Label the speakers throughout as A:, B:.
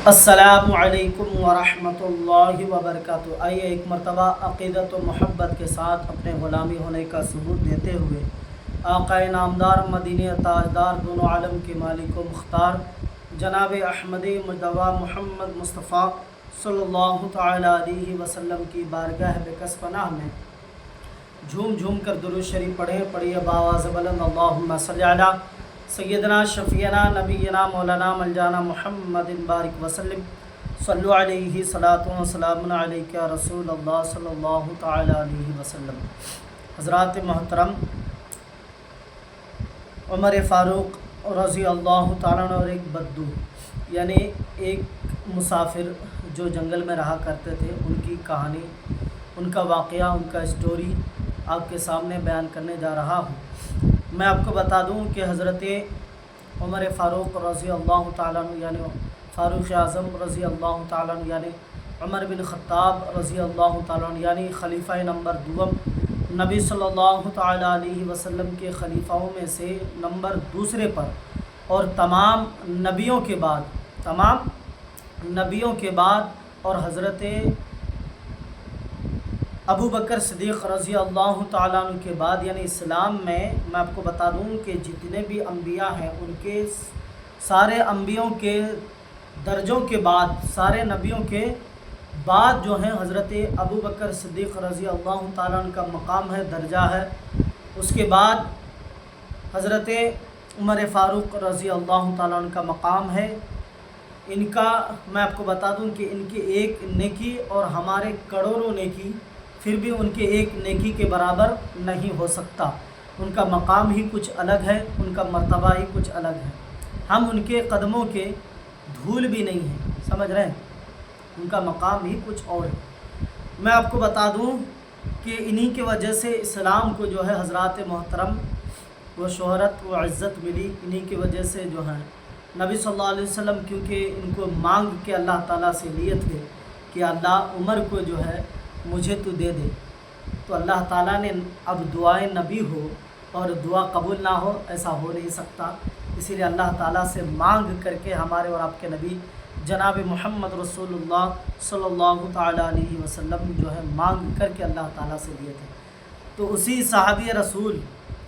A: السلام علیکم ورحمۃ اللہ وبرکاتہ۔ آئیے ایک مرتبہ عقیدت و محبت کے ساتھ اپنے غلامی ہونے کا ثبوت دیتے ہوئے آقا نامدار مدینہ تاجدار دونوں عالم کے مالک و مختار جناب احمد مجتبی محمد مصطفیٰ صلی اللہ تعالی علیہ وسلم کی بارگاہ بکس پناہ میں جھوم جھوم کر درود شریف پڑھیے بآواز بلند اللہم صلی علی سیدنا شفیعنا نبینا مولانا ملجانا محمد بارک وسلم صلو علیہ صلاۃ و سلام علیک یا رسول اللہ صلی اللہ تعالی علیہ وسلم۔ حضرات محترم، عمر فاروق رضی اللہ تعالیٰ عنہ اور ایک بدو یعنی ایک مسافر جو جنگل میں رہا کرتے تھے، ان کی کہانی، ان کا واقعہ، ان کا اسٹوری آپ کے سامنے بیان کرنے جا رہا ہوں۔ میں آپ کو بتا دوں کہ حضرت عمر فاروق رضی اللہ تعالیٰ عنہ یعنی فاروق اعظم رضی اللہ تعالیٰ عنہ یعنی عمر بن خطاب رضی اللہ تعالیٰ عنہ یعنی خلیفہ نمبر دوم، نبی صلی اللہ تعالیٰ علیہ وسلم کے خلیفاؤں میں سے نمبر دوسرے پر، اور تمام نبیوں کے بعد اور حضرت ابو بکر صدیق رضی اللہ تعالیٰ عنہ کے بعد، یعنی اسلام میں آپ کو بتا دوں کہ جتنے بھی انبیاء ہیں ان کے سارے انبیوں کے درجوں کے بعد، سارے نبیوں کے بعد جو ہیں حضرت ابو بکر صدیق رضی اللہ تعالیٰ عنہ کا مقام ہے، درجہ ہے۔ اس کے بعد حضرت عمر فاروق رضی اللہ تعالیٰ عنہ کا مقام ہے۔ ان کا میں آپ کو بتا دوں کہ ان کی ایک نیکی اور ہمارے کروڑوں نیکی پھر بھی ان کے ایک نیکی کے برابر نہیں ہو سکتا۔ ان کا مقام ہی کچھ الگ ہے، ان کا مرتبہ ہی کچھ الگ ہے۔ ہم ان کے قدموں کے دھول بھی نہیں ہیں، سمجھ رہے ہیں؟ ان کا مقام ہی کچھ اور ہے۔ میں آپ کو بتا دوں کہ انہی کی وجہ سے اسلام کو جو ہے حضرات محترم وہ شہرت و عزت ملی، انہی کی وجہ سے جو ہے نبی صلی اللہ علیہ وسلم، کیونکہ ان کو مانگ کے اللہ تعالیٰ سے لیے تھے کہ اللہ عمر کو جو ہے مجھے تو دے دے، تو اللہ تعالیٰ نے اب دعائے نبی ہو اور دعا قبول نہ ہو، ایسا ہو نہیں سکتا۔ اسی لیے اللہ تعالیٰ سے مانگ کر کے ہمارے اور آپ کے نبی جناب محمد رسول اللہ صلی اللہ تعالیٰ علیہ وسلم جو ہے مانگ کر کے اللہ تعالیٰ سے لیے تھے۔ تو اسی صحابی رسول،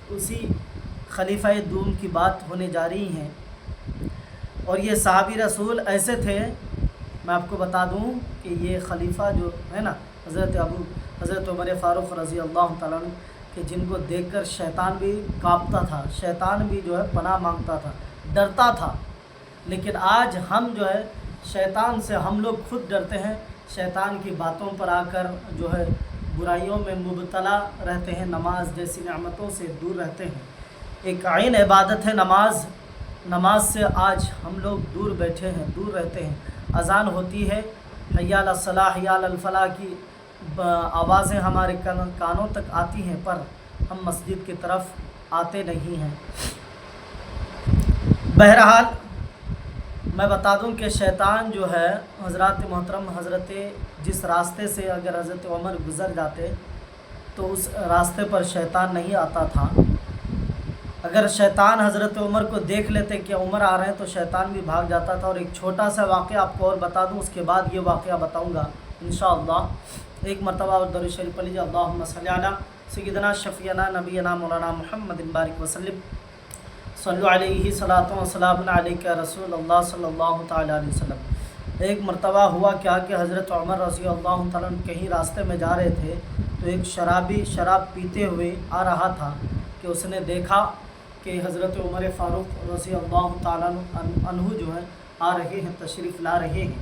A: اسی خلیفہ دوم کی بات ہونے جا رہی ہیں، اور یہ صحابی رسول ایسے تھے، میں آپ کو بتا دوں کہ یہ خلیفہ جو ہے نا حضرت عمر فاروق رضی اللہ تعالیٰ عنہ، کہ جن کو دیکھ کر شیطان بھی کانپتا تھا، شیطان بھی جو ہے پناہ مانگتا تھا، ڈرتا تھا۔ لیکن آج ہم جو ہے شیطان سے ہم لوگ خود ڈرتے ہیں، شیطان کی باتوں پر آ کر جو ہے برائیوں میں مبتلا رہتے ہیں، نماز جیسی نعمتوں سے دور رہتے ہیں۔ ایک عین عبادت ہے نماز سے آج ہم لوگ دور بیٹھے ہیں، دور رہتے ہیں۔ اذان ہوتی ہے، حی علی الصلاح حی علی الفلاح کی آوازیں ہمارے کانوں تک آتی ہیں، پر ہم مسجد کی طرف آتے نہیں ہیں۔ بہرحال میں بتا دوں کہ شیطان جو ہے حضرات محترم، جس راستے سے اگر حضرت عمر گزر جاتے تو اس راستے پر شیطان نہیں آتا تھا۔ اگر شیطان حضرت عمر کو دیکھ لیتے کہ عمر آ رہے ہیں تو شیطان بھی بھاگ جاتا تھا۔ اور ایک چھوٹا سا واقعہ آپ کو اور بتا دوں، اس کے بعد یہ واقعہ بتاؤں گا انشاءاللہ۔ ایک مرتبہ اور درود شریف پڑھ لیجیے، اللہم صلی علی سیدنا شفیعنا نبینا مولانا محمد بارک وسلم صلو علیہ صلاۃ و سلام علیک یا رسول اللہ صلی اللہ تعالی علیہ وسلم۔ ایک مرتبہ ہوا کیا کہ حضرت عمر رضی اللہ تعالیٰ عنہ کہیں راستے میں جا رہے تھے، تو ایک شرابی شراب پیتے ہوئے آ رہا تھا کہ اس نے دیکھا کہ حضرت عمر فاروق رضی اللہ تعالیٰ عنہ جو ہے آ رہے ہیں، تشریف لا رہے ہیں۔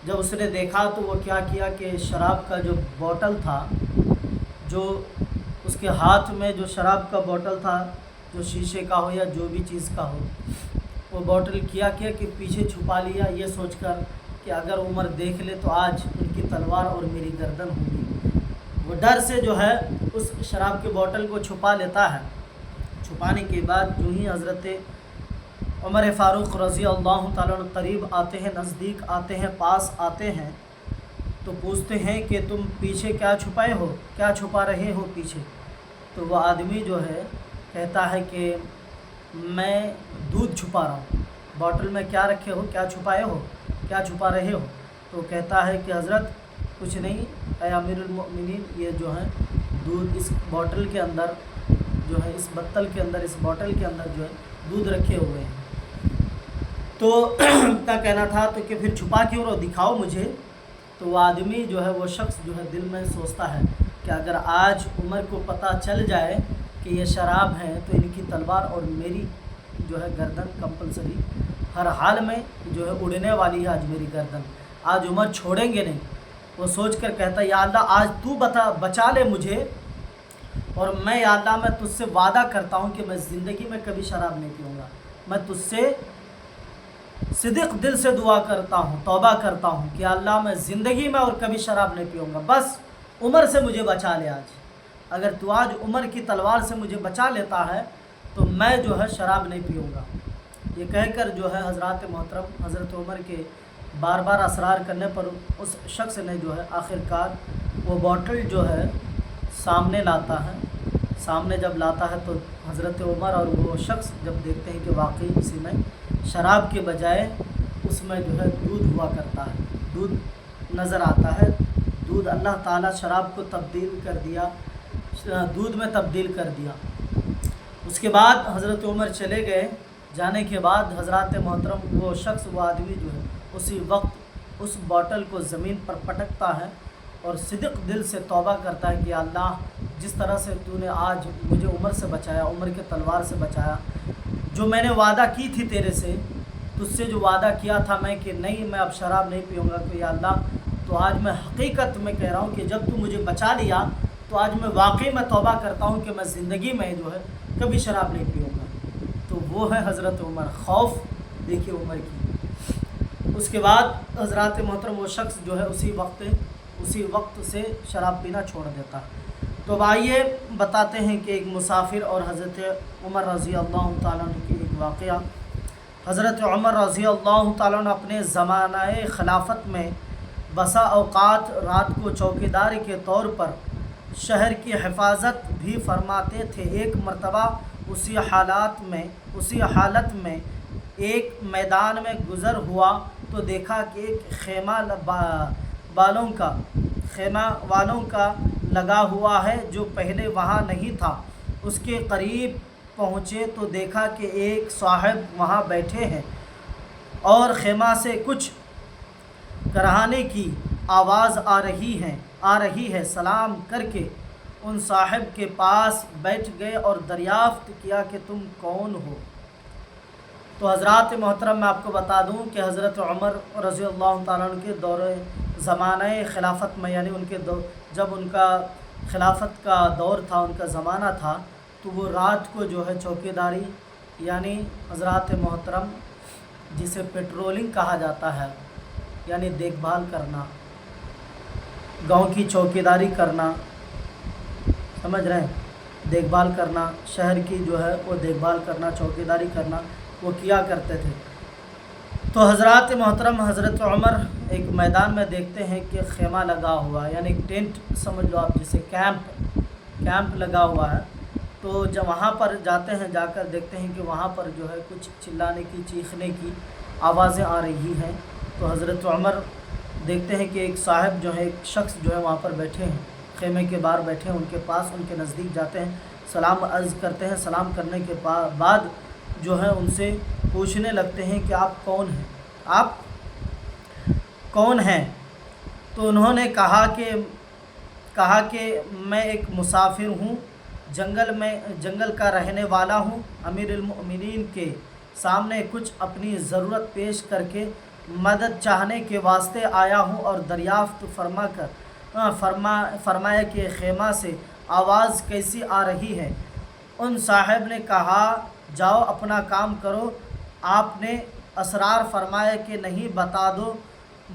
A: جب اس نے دیکھا تو وہ کیا کیا کہ شراب کا جو بوتل تھا، جو اس کے ہاتھ میں جو شراب کا بوتل تھا، جو شیشے کا ہو یا جو بھی چیز کا ہو، وہ بوتل کیا کہ پیچھے چھپا لیا، یہ سوچ کر کہ اگر عمر دیکھ لے تو آج ان کی تلوار اور میری گردن ہوگی۔ وہ ڈر سے جو ہے اس شراب کے بوتل کو چھپا لیتا ہے۔ چھپانے کے بعد جو ہی حضرت عمر فاروق رضی اللہ تعالیٰ عنہ قریب آتے ہیں، نزدیک آتے ہیں، پاس آتے ہیں، تو پوچھتے ہیں کہ تم پیچھے کیا چھپائے ہو، کیا چھپا رہے ہو پیچھے؟ تو وہ آدمی جو ہے کہتا ہے کہ میں دودھ چھپا رہا ہوں۔ بوتل میں کیا رکھے ہو، کیا چھپائے ہو، کیا چھپا رہے ہو؟ تو کہتا ہے کہ حضرت کچھ نہیں اے امیر المؤمنین، یہ جو ہے دودھ اس بوٹل کے اندر جو ہے، اس بتل کے اندر، اس بوٹل کے اندر جو ہے دودھ رکھے ہوئے ہیں۔ تو کیا کہنا تھا تو کہ پھر چھپا کیوں رہو، دکھاؤ مجھے۔ تو وہ آدمی جو ہے، وہ شخص جو ہے دل میں سوچتا ہے کہ اگر آج عمر کو پتہ چل جائے کہ یہ شراب ہیں تو ان کی تلوار اور میری جو ہے گردن کمپلسری ہر حال میں جو ہے اڑنے والی ہے آج میری گردن، آج عمر چھوڑیں گے نہیں۔ وہ سوچ کر کہتا ہے یا اللہ آج تو بچا لے مجھے، اور میں یا اللہ میں تجھ سے وعدہ کرتا ہوں کہ میں زندگی میں کبھی شراب نہیں پیوں گا، میں تجھ سے صدق دل سے دعا کرتا ہوں، توبہ کرتا ہوں کہ اللہ میں زندگی میں اور کبھی شراب نہیں پیوں گا، بس عمر سے مجھے بچا لے آج۔ اگر تو آج عمر کی تلوار سے مجھے بچا لیتا ہے تو میں جو ہے شراب نہیں پیوں گا۔ یہ کہہ کر جو ہے حضرات محترم حضرت عمر کے بار بار اصرار کرنے پر اس شخص نے جو ہے آخر کار وہ بوٹل جو ہے سامنے لاتا ہے۔ سامنے جب لاتا ہے تو حضرت عمر اور وہ شخص جب دیکھتے ہیں کہ واقعی اسی میں شراب کے بجائے اس میں جو ہے دودھ ہوا کرتا ہے، دودھ نظر آتا ہے۔ دودھ اللہ تعالیٰ شراب کو تبدیل کر دیا، دودھ میں تبدیل کر دیا۔ اس کے بعد حضرت عمر چلے گئے، جانے کے بعد حضرات محترم وہ شخص، وہ آدمی جو ہے اسی وقت اس بوٹل کو زمین پر پٹکتا ہے اور صدق دل سے توبہ کرتا ہے کہ اللہ جس طرح سے تو نے آج مجھے عمر سے بچایا، عمر کے تلوار سے بچایا، جو میں نے وعدہ کی تھی تیرے سے، تجھ سے جو وعدہ کیا تھا میں کہ نہیں میں اب شراب نہیں پیوں گا، کہ یا اللہ تو آج میں حقیقت میں کہہ رہا ہوں کہ جب تو مجھے بچا لیا تو آج میں واقعی میں توبہ کرتا ہوں کہ میں زندگی میں جو ہے کبھی شراب نہیں پیوں گا۔ تو وہ ہے حضرت عمر، خوف دیکھیے عمر کی۔ اس کے بعد حضرات محترم وہ شخص جو ہے اسی وقت سے شراب پینا چھوڑ دیتا۔ تو اب آئیے بتاتے ہیں کہ ایک مسافر اور حضرت عمر رضی اللہ تعالیٰ عنہ کی ایک واقعہ۔ حضرت عمر رضی اللہ تعالیٰ عنہ اپنے زمانہ خلافت میں بسا اوقات رات کو چوکیدار کے طور پر شہر کی حفاظت بھی فرماتے تھے۔ ایک مرتبہ اسی حالت میں ایک میدان میں گزر ہوا تو دیکھا کہ ایک خیمہ والوں کا لگا ہوا ہے جو پہلے وہاں نہیں تھا۔ اس کے قریب پہنچے تو دیکھا کہ ایک صاحب وہاں بیٹھے ہیں اور خیمہ سے کچھ کراہنے کی آواز آ رہی ہے۔ سلام کر کے ان صاحب کے پاس بیٹھ گئے اور دریافت کیا کہ تم کون ہو؟ تو حضرات محترم میں آپ کو بتا دوں کہ حضرت عمر رضی اللہ تعالیٰ عنہ کے دور زمانہ خلافت میں، یعنی جب ان کا خلافت کا دور تھا، ان کا زمانہ تھا، تو وہ رات کو جو ہے چوکیداری، یعنی حضرات محترم جسے پیٹرولنگ کہا جاتا ہے، یعنی دیکھ بھال کرنا، گاؤں کی چوکیداری کرنا، سمجھ رہے ہیں، دیکھ بھال کرنا، شہر کی جو ہے وہ دیکھ بھال کرنا، چوکیداری کرنا، وہ کیا کرتے تھے۔ تو حضرات محترم حضرت عمر ایک میدان میں دیکھتے ہیں کہ خیمہ لگا ہوا ہے، یعنی ٹینٹ سمجھ لو آپ، جسے کیمپ لگا ہوا ہے۔ تو جب وہاں پر جاتے ہیں، جا کر دیکھتے ہیں کہ وہاں پر جو ہے کچھ چلانے کی، چیخنے کی آوازیں آ رہی ہیں۔ تو حضرت عمر دیکھتے ہیں کہ ایک صاحب جو ہے، ایک شخص جو ہے وہاں پر بیٹھے ہیں، خیمے کے باہر بیٹھے ہیں، ان کے پاس، ان کے نزدیک جاتے ہیں، سلام عرض کرتے ہیں۔ سلام کرنے کے بعد جو ہے ان سے پوچھنے لگتے ہیں کہ آپ کون ہیں؟ تو انہوں نے کہا کہ میں ایک مسافر ہوں، جنگل کا رہنے والا ہوں، امیر المؤمنین کے سامنے کچھ اپنی ضرورت پیش کر کے مدد چاہنے کے واسطے آیا ہوں، اور دریافت فرمایا کہ خیمہ سے آواز کیسی آ رہی ہے؟ ان صاحب نے کہا جاؤ اپنا کام کرو۔ آپ نے اصرار فرمایا کہ نہیں،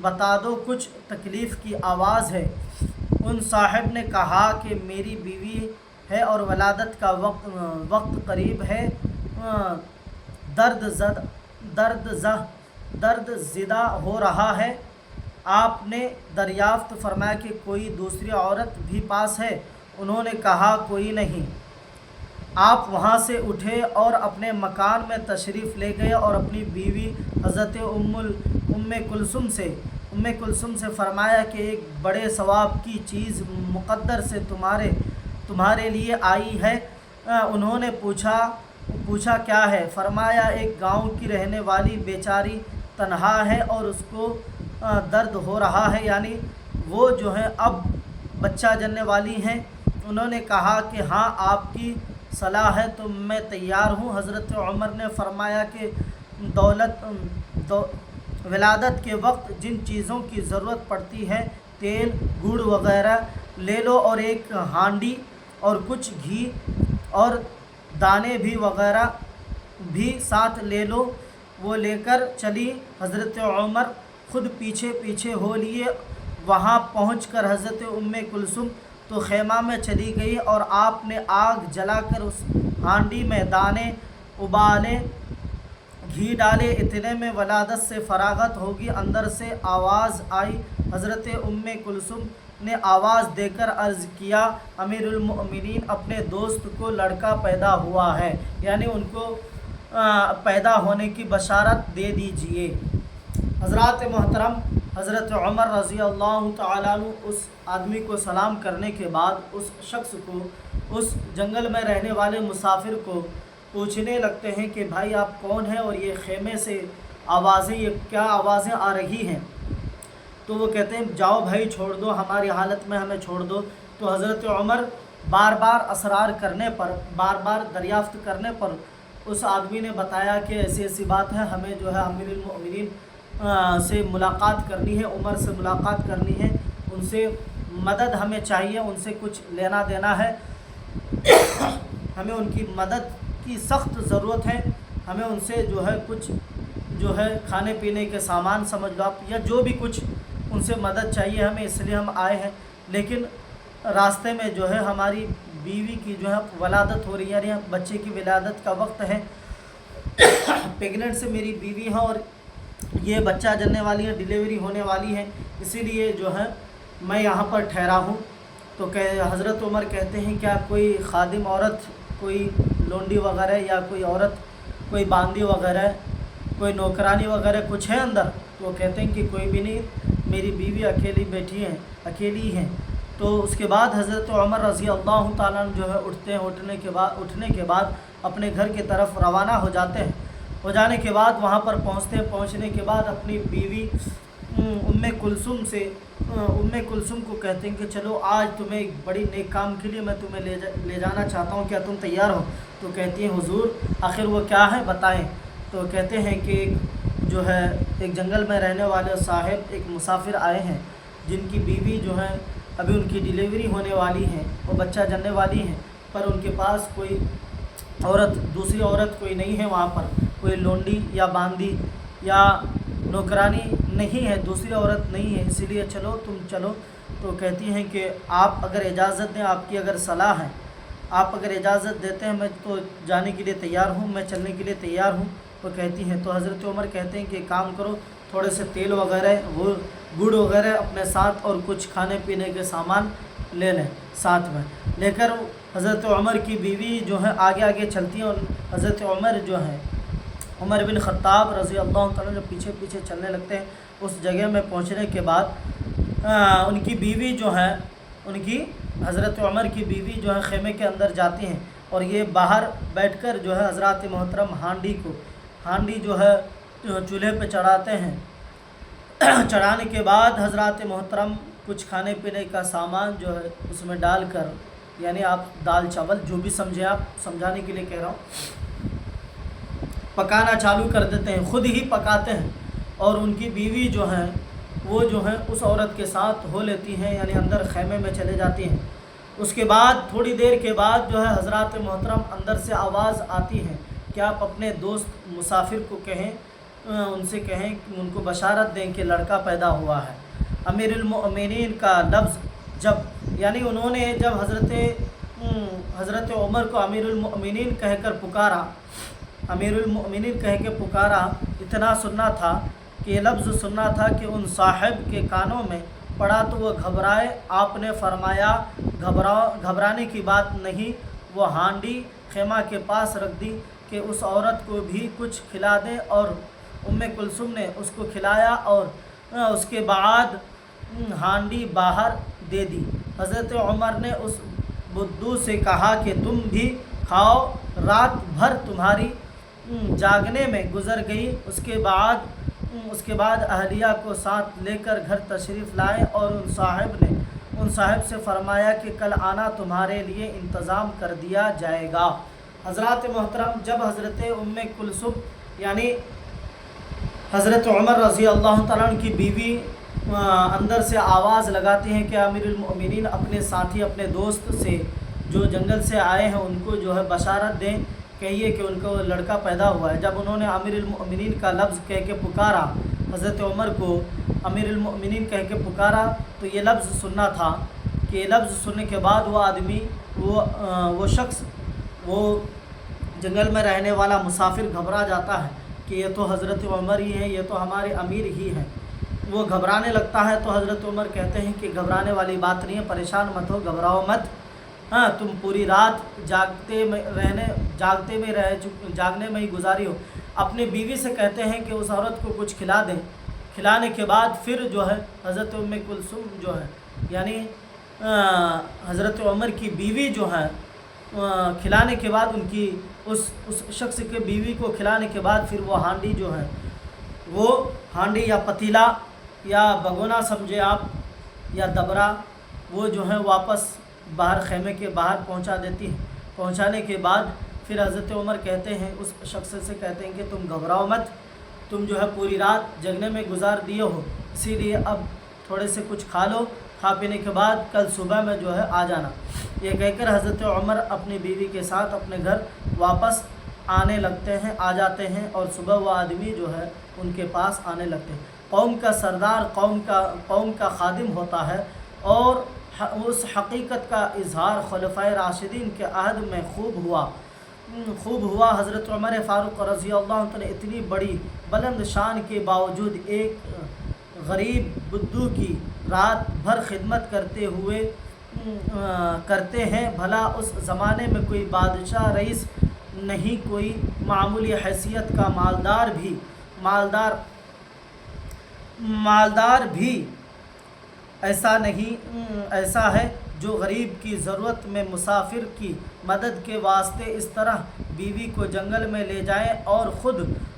A: بتا دو کچھ تکلیف کی آواز ہے۔ ان صاحب نے کہا کہ میری بیوی ہے اور ولادت کا وقت قریب ہے، درد زدہ ہو رہا ہے۔ آپ نے دریافت فرمایا کہ کوئی دوسری عورت بھی پاس ہے؟ انہوں نے کہا کوئی نہیں۔ آپ وہاں سے اٹھے اور اپنے مکان میں تشریف لے گئے اور اپنی بیوی حضرت ام کلثوم سے فرمایا کہ ایک بڑے ثواب کی چیز مقدر سے تمہارے لیے آئی ہے۔ انہوں نے پوچھا کیا ہے؟ فرمایا ایک گاؤں کی رہنے والی بیچاری تنہا ہے اور اس کو درد ہو رہا ہے، یعنی وہ جو ہے اب بچہ جننے والی ہیں۔ انہوں نے کہا کہ ہاں آپ کی صلاح ہے تو میں تیار ہوں۔ حضرت عمر نے فرمایا کہ ولادت کے وقت جن چیزوں کی ضرورت پڑتی ہے، تیل، گڑ وغیرہ لے لو اور ایک ہانڈی اور کچھ گھی اور دانے بھی وغیرہ بھی ساتھ لے لو۔ وہ لے کر چلی۔ حضرت عمر خود پیچھے ہو لیے۔ وہاں پہنچ کر حضرت ام کلثوم تو خیمہ میں چلی گئی اور آپ نے آگ جلا کر اس ہانڈی میں دانے ابالے، گھی ڈالے۔ اتنے میں ولادت سے فراغت ہوگی، اندر سے آواز آئی۔ حضرت ام کلثوم نے آواز دے کر عرض کیا، امیر المؤمنین، اپنے دوست کو لڑکا پیدا ہوا ہے، یعنی ان کو پیدا ہونے کی بشارت دے دیجئے۔ حضرات محترم، حضرت عمر رضی اللہ تعالیٰ عنہ اس آدمی کو سلام کرنے کے بعد اس شخص کو، اس جنگل میں رہنے والے مسافر کو پوچھنے لگتے ہیں کہ بھائی آپ کون ہیں اور یہ خیمے سے یہ کیا آوازیں آ رہی ہیں؟ تو وہ کہتے ہیں جاؤ بھائی چھوڑ دو، ہماری حالت میں ہمیں چھوڑ دو۔ تو حضرت عمر بار بار اصرار کرنے پر، بار بار دریافت کرنے پر اس آدمی نے بتایا کہ ایسی بات ہے، ہمیں جو ہے امیر المؤمنین سے ملاقات کرنی ہے، عمر سے ملاقات کرنی ہے، ان سے مدد ہمیں چاہیے، ان سے کچھ لینا دینا ہے، ہمیں ان کی مدد کی سخت ضرورت ہے، ہمیں ان سے جو ہے کچھ جو ہے کھانے پینے کے سامان سمجھ لو آپ، یا جو بھی کچھ ان سے مدد چاہیے ہمیں، اس لیے ہم آئے ہیں۔ لیکن راستے میں جو ہے ہماری بیوی کی جو ہے ولادت ہو رہی ہے، یعنی بچے کی ولادت کا وقت ہے، پیگنٹ سے میری بیوی ہے اور یہ بچہ جننے والی ہے، ڈیلیوری ہونے والی ہے، اسی لیے جو ہے میں یہاں پر ٹھہرا ہوں۔ تو حضرت عمر کہتے ہیں کیا کوئی خادم عورت، کوئی لونڈی وغیرہ یا کوئی عورت، کوئی باندی وغیرہ، کوئی نوکرانی وغیرہ کچھ ہے اندر؟ تو وہ کہتے ہیں کہ کوئی بھی نہیں، میری بیوی اکیلی ہیں۔ تو اس کے بعد حضرت عمر رضی اللہ تعالیٰ عنہ جو ہے اٹھنے کے بعد اپنے گھر کی طرف روانہ ہو جاتے ہیں۔ ہو جانے کے بعد وہاں پر پہنچنے کے بعد اپنی بیوی ام کلثوم کو کہتے ہیں کہ چلو آج تمہیں ایک بڑی نیک کام کے لیے میں تمہیں لے جانا چاہتا ہوں، کیا تم تیار ہو؟ تو کہتی ہیں حضور آخر وہ کیا ہے بتائیں۔ تو کہتے ہیں کہ جو ہے ایک جنگل میں رہنے والے صاحب ایک مسافر آئے ہیں جن کی بیوی جو ہے ابھی ان کی ڈیلیوری ہونے والی ہے، وہ بچہ جننے والی ہیں، پر ان کے پاس کوئی دوسری عورت کوئی نہیں ہے، وہاں پر کوئی لونڈی یا باندی یا نوکرانی نہیں ہے، دوسری عورت نہیں ہے، اسی لیے تم چلو۔ تو کہتی ہیں کہ آپ اگر اجازت دیں، آپ کی اگر صلاح ہے، آپ اگر اجازت دیتے ہیں میں تو جانے کے لیے تیار ہوں، میں چلنے کے لیے تیار ہوں۔ تو کہتی ہیں، تو حضرت عمر کہتے ہیں کہ کام کرو، تھوڑے سے تیل وغیرہ، وہ گڑ وغیرہ اپنے ساتھ اور کچھ کھانے پینے کے سامان لے لیں ساتھ میں لے کر۔ حضرت عمر کی بیوی جو ہے آگے چلتی ہیں اور حضرت عمر جو ہے عمر بن خطاب رضی اللہ تعالیٰ جو پیچھے چلنے لگتے ہیں۔ اس جگہ میں پہنچنے کے بعد ان کی بیوی جو ہے حضرت عمر کی بیوی جو ہے خیمے کے اندر جاتی ہیں اور یہ باہر بیٹھ کر جو ہے حضرات محترم ہانڈی جو ہے چولہے پہ چڑھاتے ہیں۔ چڑھانے کے بعد حضرات محترم کچھ کھانے پینے کا سامان جو ہے اس میں ڈال کر، یعنی آپ دال چاول جو بھی سمجھے، آپ سمجھانے کے لیے کہہ رہا ہوں، پکانا چالو کر دیتے ہیں، خود ہی پکاتے ہیں اور ان کی بیوی جو ہے وہ جو ہے اس عورت کے ساتھ ہو لیتی ہیں، یعنی اندر خیمے میں چلے جاتی ہیں۔ اس کے بعد تھوڑی دیر کے بعد جو ہے حضرات محترم اندر سے آواز آتی ہے کہ آپ اپنے دوست مسافر کو کہیں، ان سے کہیں کہ ان کو بشارت دیں کہ لڑکا پیدا ہوا ہے۔ امیر المؤمنین کا لفظ یعنی انہوں نے جب حضرت عمر کو امیر المؤمنین کہہ کر پکارا، اتنا سننا تھا کہ یہ لفظ سننا تھا کہ ان صاحب کے کانوں میں پڑا تو وہ گھبرائے۔ آپ نے فرمایا گھبرانے کی بات نہیں، وہ ہانڈی خیمہ کے پاس رکھ دی کہ اس عورت کو بھی کچھ کھلا دیں، اور کلثوم نے اس کو کھلایا اور اس کے بعد ہانڈی باہر دے دی۔ حضرت عمر نے اس بدو سے کہا کہ تم بھی کھاؤ، رات بھر تمہاری جاگنے میں گزر گئی۔ اس کے بعد اہلیہ کو ساتھ لے کر گھر تشریف لائے اور ان صاحب سے فرمایا کہ کل آنا، تمہارے لیے انتظام کر دیا جائے گا۔ حضرات محترم، جب حضرت کلثوم یعنی حضرت عمر رضی اللہ تعالیٰ عنہ کی بیوی اندر سے آواز لگاتی ہیں کہ امیر المؤمنین اپنے ساتھی، اپنے دوست سے جو جنگل سے آئے ہیں ان کو جو ہے بشارت دیں، کہیے کہ ان کو لڑکا پیدا ہوا ہے۔ جب انہوں نے امیر المؤمنین کا لفظ کہہ کے پکارا، حضرت عمر کو امیر المؤمنین کہہ کے پکارا، تو یہ لفظ سننا تھا کہ یہ لفظ سننے کے بعد وہ آدمی وہ شخص، وہ جنگل میں رہنے والا مسافر گھبرا جاتا ہے کہ یہ تو حضرت عمر ہی ہیں، یہ تو ہمارے امیر ہی ہیں۔ وہ گھبرانے لگتا ہے تو حضرت عمر کہتے ہیں کہ گھبرانے والی بات نہیں ہے، پریشان مت ہو، گھبراؤ مت، ہاں تم پوری رات جاگنے میں ہی گزاری ہو۔ اپنی بیوی سے کہتے ہیں کہ اس عورت کو کچھ کھلا دیں۔ کھلانے کے بعد پھر جو ہے حضرت کلثوم جو ہے یعنی حضرت عمر کی بیوی جو ہے، کھلانے کے بعد ان کی اس شخص کے بیوی کو کھلانے کے بعد پھر وہ ہانڈی جو ہے، وہ ہانڈی یا پتیلا یا بگونا سمجھے آپ یا دبرا، وہ جو ہے واپس باہر خیمے کے باہر پہنچا دیتی ہے۔ پہنچانے کے بعد پھر حضرت عمر کہتے ہیں، اس شخص سے کہتے ہیں کہ تم گھبراؤ مت، تم جو ہے پوری رات جگنے میں گزار دیے ہو، اسی لیے اب تھوڑے سے کچھ کھا لو، کھا پینے کے بعد کل صبح میں جو ہے آ جانا۔ یہ کہہ کر حضرت عمر اپنی بیوی کے ساتھ اپنے گھر واپس آنے لگتے ہیں، آ جاتے ہیں، اور صبح وہ آدمی جو ہے ان کے پاس آنے لگتے ہیں۔ قوم کا سردار قوم کا خادم ہوتا ہے، اور اس حقیقت کا اظہار خلفائے راشدین کے عہد میں خوب ہوا۔ حضرت عمر فاروق رضی اللہ عنہ نے اتنی بڑی بلند شان کے باوجود ایک غریب بدو کی رات بھر خدمت کرتے ہیں۔ بھلا اس زمانے میں کوئی بادشاہ رئیس نہیں، کوئی معمولی حیثیت کا مالدار بھی ایسا ہے جو غریب کی ضرورت میں مسافر کی مدد کے واسطے اس طرح بیوی کو جنگل میں لے جائیں اور خود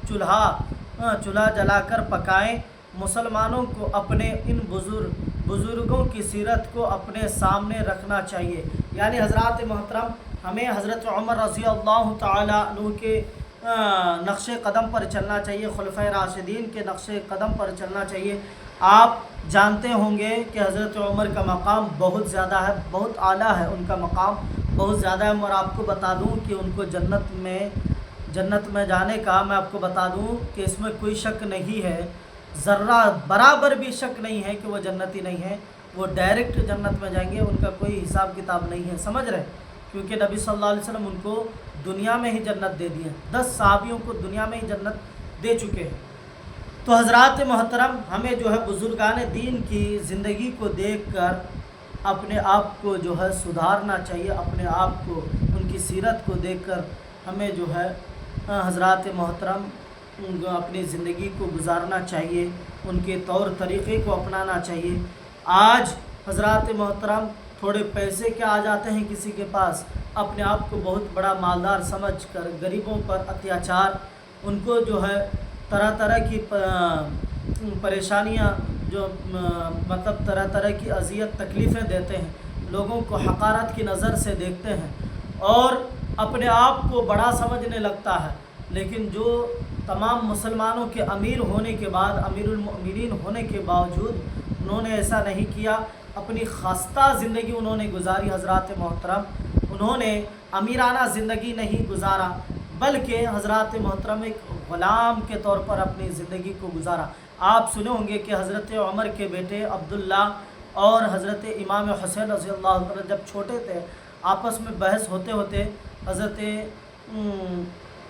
A: چولہا جلا کر پکائیں۔ مسلمانوں کو اپنے ان بزرگوں کی سیرت کو اپنے سامنے رکھنا چاہیے۔ یعنی حضرات محترم، ہمیں حضرت عمر رضی اللہ تعالیٰ عنہ کے نقش قدم پر چلنا چاہیے، خلفائے راشدین کے نقش قدم پر چلنا چاہیے۔ آپ جانتے ہوں گے کہ حضرت عمر کا مقام بہت زیادہ ہے، بہت اعلیٰ ہے، ان کا مقام بہت زیادہ ہے۔ اور آپ کو بتا دوں کہ ان کو جنت میں جانے کا میں آپ کو بتا دوں کہ اس میں کوئی شک نہیں ہے، ذرہ برابر بھی شک نہیں ہے کہ وہ جنتی نہیں ہے، وہ ڈائریکٹ جنت میں جائیں گے، ان کا کوئی حساب کتاب نہیں ہے، سمجھ رہے؟ کیونکہ نبی صلی اللہ علیہ وسلم ان کو دنیا میں ہی جنت دے دی ہے، 10 صحابیوں کو دنیا میں ہی جنت دے چکے ہیں۔ تو حضرات محترم، ہمیں جو ہے بزرگان دین کی زندگی کو دیکھ کر اپنے آپ کو جو ہے سدھارنا چاہیے، اپنے آپ کو ان کی سیرت کو دیکھ کر ہمیں جو ہے حضرات محترم اپنی زندگی کو گزارنا چاہیے، ان کے طور طریقے کو اپنانا چاہیے۔ آج حضرات محترم تھوڑے پیسے کیا آ جاتے ہیں کسی کے پاس، اپنے آپ کو بہت بڑا مالدار سمجھ کر غریبوں پر اتیاچار، ان کو جو ہے طرح طرح کی پریشانیاں، جو مطلب طرح طرح کی اذیت تکلیفیں دیتے ہیں، لوگوں کو حقارت کی نظر سے دیکھتے ہیں اور اپنے آپ کو بڑا سمجھنے لگتا ہے۔ لیکن جو تمام مسلمانوں کے امیر ہونے کے بعد، امیر المؤمنین ہونے کے باوجود انہوں نے ایسا نہیں کیا، اپنی خستہ زندگی انہوں نے گزاری۔ حضرات محترم، انہوں نے امیرانہ زندگی نہیں گزارا، بلکہ حضرات محترم ایک غلام کے طور پر اپنی زندگی کو گزارا۔ آپ سنے ہوں گے کہ حضرت عمر کے بیٹے عبداللہ اور حضرت امام حسین رضی اللہ عنہ جب چھوٹے تھے، آپس میں بحث ہوتے حضرت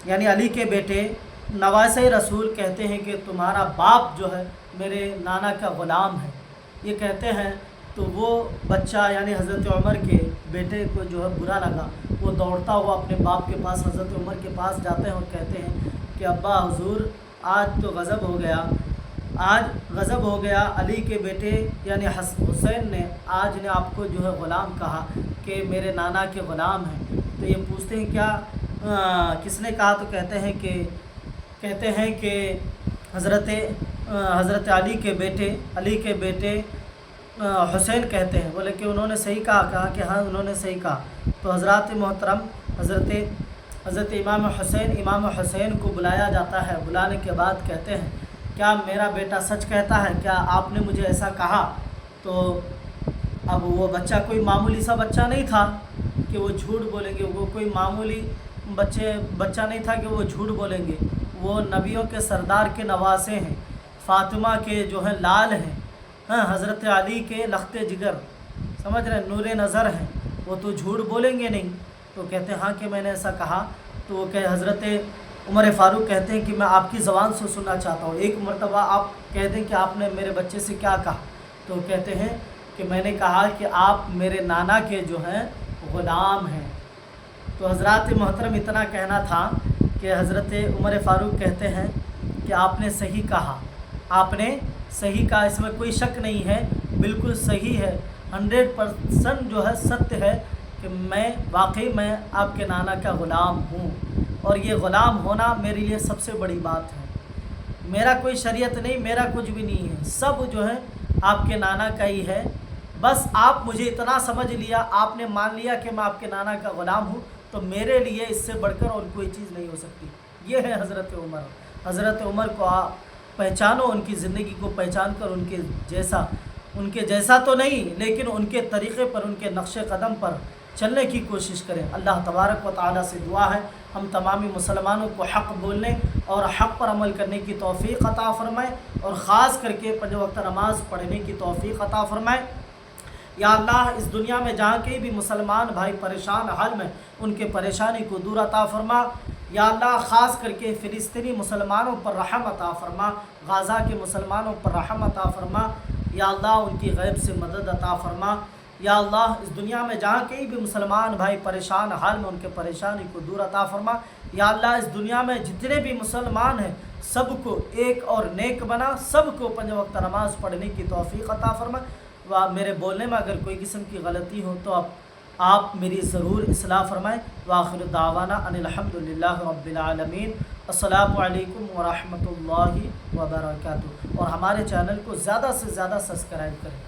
A: یعنی علی کے بیٹے نواسۂ رسول کہتے ہیں کہ تمہارا باپ جو ہے میرے نانا کا غلام ہے۔ یہ کہتے ہیں تو وہ بچہ یعنی حضرت عمر کے بیٹے کو جو ہے برا لگا، وہ دوڑتا ہوا اپنے باپ کے پاس حضرت عمر کے پاس جاتے ہیں اور کہتے ہیں کہ ابا حضور آج تو غضب ہو گیا، آج غضب ہو گیا، علی کے بیٹے یعنی حسین نے آج نے آپ کو جو ہے غلام کہا کہ میرے نانا کے غلام ہیں۔ تو یہ پوچھتے ہیں کیا کس نے کہا؟ تو کہتے ہیں کہ حضرت علی کے بیٹے حسین کہتے ہیں۔ بولے کہ انہوں نے صحیح کہا کہ ہاں انہوں نے صحیح کہا۔ تو حضرات محترم حضرت امام حسین کو بلایا جاتا ہے، بلانے کے بعد کہتے ہیں کیا میرا بیٹا سچ کہتا ہے؟ کیا آپ نے مجھے ایسا کہا؟ تو اب وہ بچہ کوئی معمولی سا بچہ نہیں تھا کہ وہ جھوٹ بولیں گے، وہ کوئی معمولی بچہ نہیں تھا کہ وہ جھوٹ بولیں گے، وہ نبیوں کے سردار کے نواسے ہیں، فاطمہ کے جو ہیں لال ہیں، ہاں حضرت علی کے لخت جگر، سمجھ رہے ہیں، نور نظر ہیں، وہ تو جھوٹ بولیں گے نہیں۔ تو کہتے ہیں ہاں کہ میں نے ایسا کہا۔ تو وہ کہ حضرت عمر فاروق کہتے ہیں کہ میں آپ کی زبان سے سننا چاہتا ہوں، ایک مرتبہ آپ کہہ دیں کہ آپ نے میرے بچے سے کیا کہا؟ تو کہتے ہیں کہ میں نے کہا کہ آپ میرے نانا کے جو ہیں غلام ہیں۔ تو حضرات محترم اتنا کہنا تھا کہ حضرت عمر فاروق کہتے ہیں کہ آپ نے صحیح کہا، آپ نے صحیح کہا، اس میں کوئی شک نہیں ہے، بالکل صحیح ہے، 100% جو ہے ستیہ ہے کہ واقعی میں آپ کے نانا کا غلام ہوں، اور یہ غلام ہونا میرے لیے سب سے بڑی بات ہے۔ میرا کوئی شریعت نہیں، میرا کچھ بھی نہیں ہے، سب جو ہے آپ کے نانا کا ہی ہے۔ بس آپ مجھے اتنا سمجھ لیا، آپ نے مان لیا کہ میں آپ کے نانا کا غلام ہوں، تو میرے لیے اس سے بڑھ کر اور کوئی چیز نہیں ہو سکتی۔ یہ ہے حضرت عمر۔ حضرت عمر کو پہچانو، ان کی زندگی کو پہچان کر ان کے جیسا تو نہیں لیکن ان کے طریقے پر، ان کے نقش قدم پر چلنے کی کوشش کریں۔ اللہ تبارک و تعالیٰ سے دعا ہے ہم تمامی مسلمانوں کو حق بولنے اور حق پر عمل کرنے کی توفیق عطا فرمائے، اور خاص کر کے 5 وقت نماز پڑھنے کی توفیق عطا فرمائے۔ یا اللہ اس دنیا میں جہاں کہیں بھی مسلمان بھائی پریشان حال میں، ان کے پریشانی کو دور عطا فرما۔ یا اللہ خاص کر کے فلسطینی مسلمانوں پر رحم عطا فرما، غزہ کے مسلمانوں پر رحم عطا فرما۔ یا اللہ ان کی غیب سے مدد عطا فرما۔ یا اللہ اس دنیا میں جہاں کہیں بھی مسلمان بھائی پریشان حال میں، ان کے پریشانی کو دور عطا فرما۔ یا اللہ اس دنیا میں جتنے بھی مسلمان ہیں سب کو ایک اور نیک بنا، سب کو 5 وقت نماز پڑھنے کی توفیق عطا فرما۔ میرے بولنے میں اگر کوئی قسم کی غلطی ہو تو آپ میری ضرور اصلاح فرمائیں۔ وآخر دعوانا ان الحمدللہ رب العالمین۔ السلام علیکم ورحمۃ اللہ وبرکاتہ۔ اور ہمارے چینل کو زیادہ سے زیادہ سبسکرائب کریں۔